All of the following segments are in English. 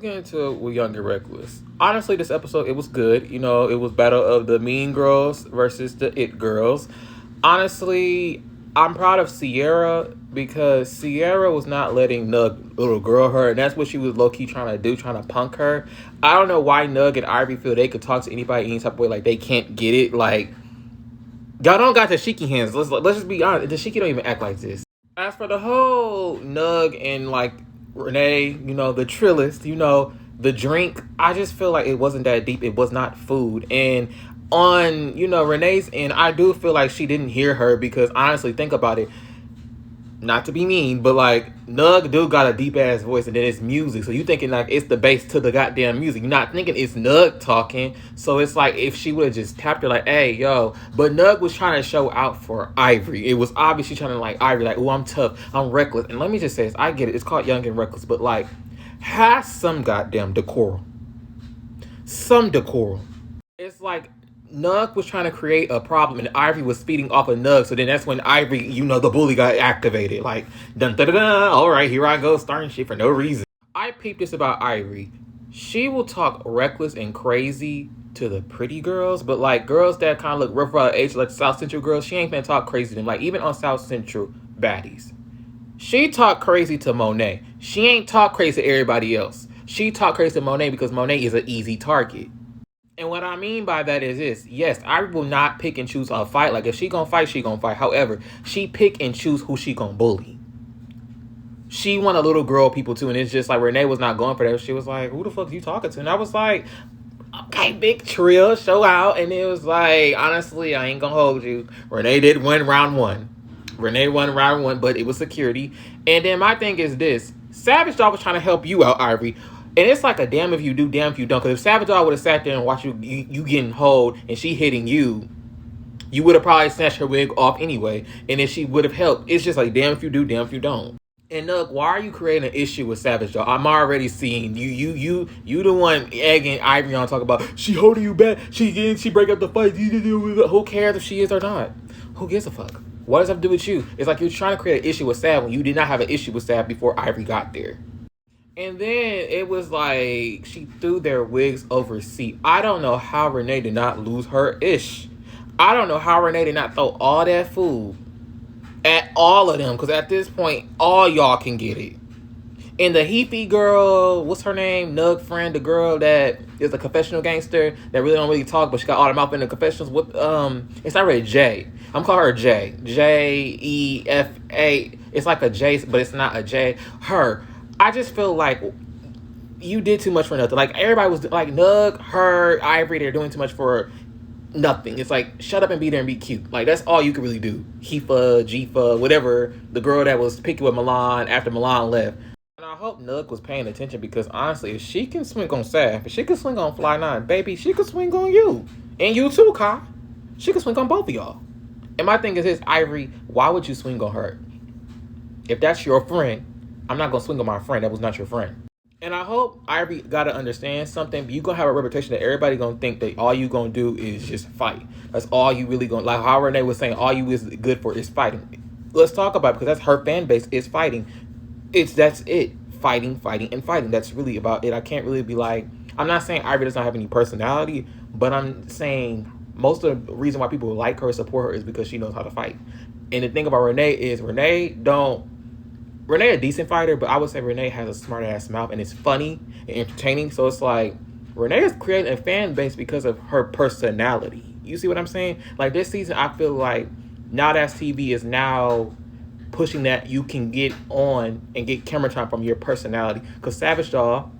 get into it with Young and Reckless. Honestly, this episode, it was good. You know, it was battle of the mean girls versus the it girls. Honestly, I'm proud of Sierra because Sierra was not letting Nug little girl her, and that's what she was low key trying to do, trying to punk her. I don't know why Nug and Ivory feel they could talk to anybody any type of way, like they can't get it. Like y'all don't got the Shiki hands. Let's just be honest. The Shiki don't even act like this. As for the whole Nug and like Renee, you know, the Trillist, you know, the drink, I just feel like it wasn't that deep. It was not food. And on, you know, Renee's end, I do feel like she didn't hear her because honestly, think about it. Not to be mean, but like Nug do got a deep ass voice and then it's music. So you thinking like it's the bass to the goddamn music. You're not thinking it's Nug talking. So it's like if she would have just tapped her like, hey, yo. But Nug was trying to show out for Ivory. It was obviously trying to like Ivory, like, oh, I'm tough. I'm reckless. And let me just say this. I get it. It's called Young and Reckless. But like, have some goddamn decorum. Some decorum. It's like Nug was trying to create a problem and Ivory was feeding off of Nug. So then that's when Ivory, you know, the bully got activated. Like, dun dun dun dun. All right, here I go, starting shit for no reason. I peeped this about Ivory. She will talk reckless and crazy to the pretty girls, but like girls that kind of look rough around age, like South Central girls, she ain't gonna talk crazy to them. Like even on South Central baddies, she talk crazy to Monet. She ain't talk crazy to everybody else. She talk crazy to Monet because Monet is an easy target. And what I mean by that is this. Yes, I will not pick and choose a fight. Like, if she gonna fight, she gonna fight. However, she pick and choose who she gonna bully. She want a little girl people too. And it's just like, Renee was not going for that. She was like, who the fuck are you talking to? And I was like, okay, big trill, show out. And it was like, honestly, I ain't gonna hold you. Renee did win round one. Renee won round one, but it was security. And then my thing is this. Savage Dog was trying to help you out, Ivory. And it's like a damn if you do, damn if you don't. Because if Savage Dog would have sat there and watched you getting hold and she hitting you, you would have probably snatched her wig off anyway. And then she would have helped. It's just like damn if you do, damn if you don't. And look, why are you creating an issue with Savage Dog? I'm already seeing you the one egging Ivory on talk about she holding you back. She break up the fight. Who cares if she is or not? Who gives a fuck? What does that have to do with you? It's like you're trying to create an issue with Sav when you did not have an issue with Sav before Ivory got there. And then it was like she threw their wigs over seat. I don't know how Renee did not lose her ish. I don't know how Renee did not throw all that food at all of them. Because at this point, all y'all can get it. And the Heapy girl, what's her name? Nug friend, the girl that is a confessional gangster that really don't really talk, but she got all the mouth in the confessionals. What? It's not really J. I'm calling her J. Jefa. It's like a J, but it's not a J. Her. I just feel like you did too much for nothing. Like, everybody was like, Nug, her, Ivory, they're doing too much for nothing. It's like, shut up and be there and be cute. Like, that's all you could really do. Hefa, Jifa, whatever, the girl that was picky with Milan after Milan left. And I hope Nug was paying attention because, honestly, if she can swing on Saf, if she can swing on Fly 9, baby, she can swing on you. And you too, Kai. She can swing on both of y'all. And my thing is this, Ivory, why would you swing on her? If that's your friend, I'm not going to swing on my friend. That was not your friend. And I hope Ivory got to understand something. You're going to have a reputation that everybody going to think that all you going to do is just fight. That's all you really going to... Like how Renee was saying, all you is good for is fighting. Let's talk about it because that's her fan base is fighting. That's it. Fighting, fighting, and fighting. That's really about it. I can't really be like... I'm not saying Ivory does not have any personality, but I'm saying most of the reason why people like her, support her, is because she knows how to fight. And the thing about Renee is Renee a decent fighter, but I would say Renee has a smart ass mouth and it's funny and entertaining. So it's like Renee is creating a fan base because of her personality. You see what I'm saying? Like this season, I feel like Now That's TV is now pushing that you can get on and get camera time from your personality. Because Savage Dog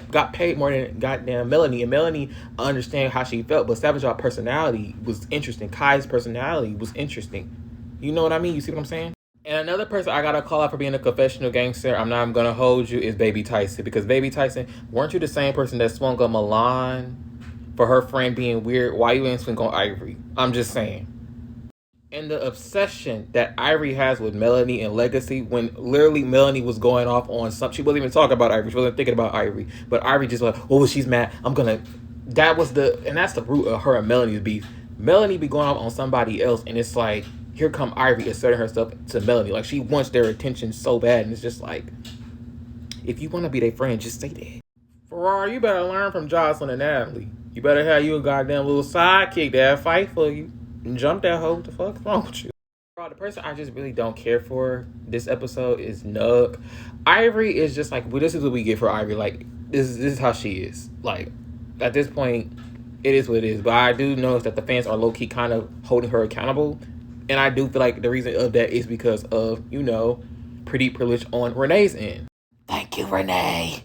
got paid more than goddamn Melanie, and Melanie understand how she felt, but Savage Dog personality was interesting. Kai's personality was interesting. You know what I mean? You see what I'm saying? And another person I gotta call out for being a confessional gangster, I'm not gonna hold you, is Baby Tyson. Because Baby Tyson, weren't you the same person that swung on Milan for her friend being weird? Why you ain't swing on Ivory? I'm just saying. And the obsession that Ivory has with Melanie and Legacy, when literally Melanie was going off on something, she wasn't even talking about Ivory, she wasn't thinking about Ivory, but Ivory just like, oh, she's mad, that's the root of her and Melanie's beef. Melanie be going off on somebody else, and it's like, here come Ivory asserting herself to Melanie. Like, she wants their attention so bad, and it's just like, If you want to be their friend, just say that. Ferrari, you better learn from Jocelyn and Natalie. You better have you a goddamn little sidekick that fight for you and jump that hoe. What the fuck wrong with you? The person I just really don't care for this episode is Nug. Ivory is just like, well, this is what we get for Ivory. Like, this is how she is. Like, at this point, it is what it is. But I do notice that the fans are low-key kind of holding her accountable. And I do feel like the reason of that is because of, pretty privilege on Renee's end. Thank you, Renee.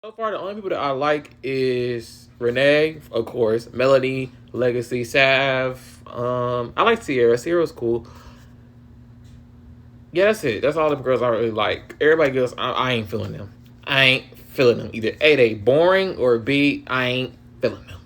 So far, the only people that I like is Renee, of course, Melody, Legacy, Sav. I like Sierra. Sierra's cool. Yeah, that's it. That's all the girls I really like. Everybody else, I ain't feeling them. I ain't feeling them. Either A, they boring, or B, I ain't feeling them.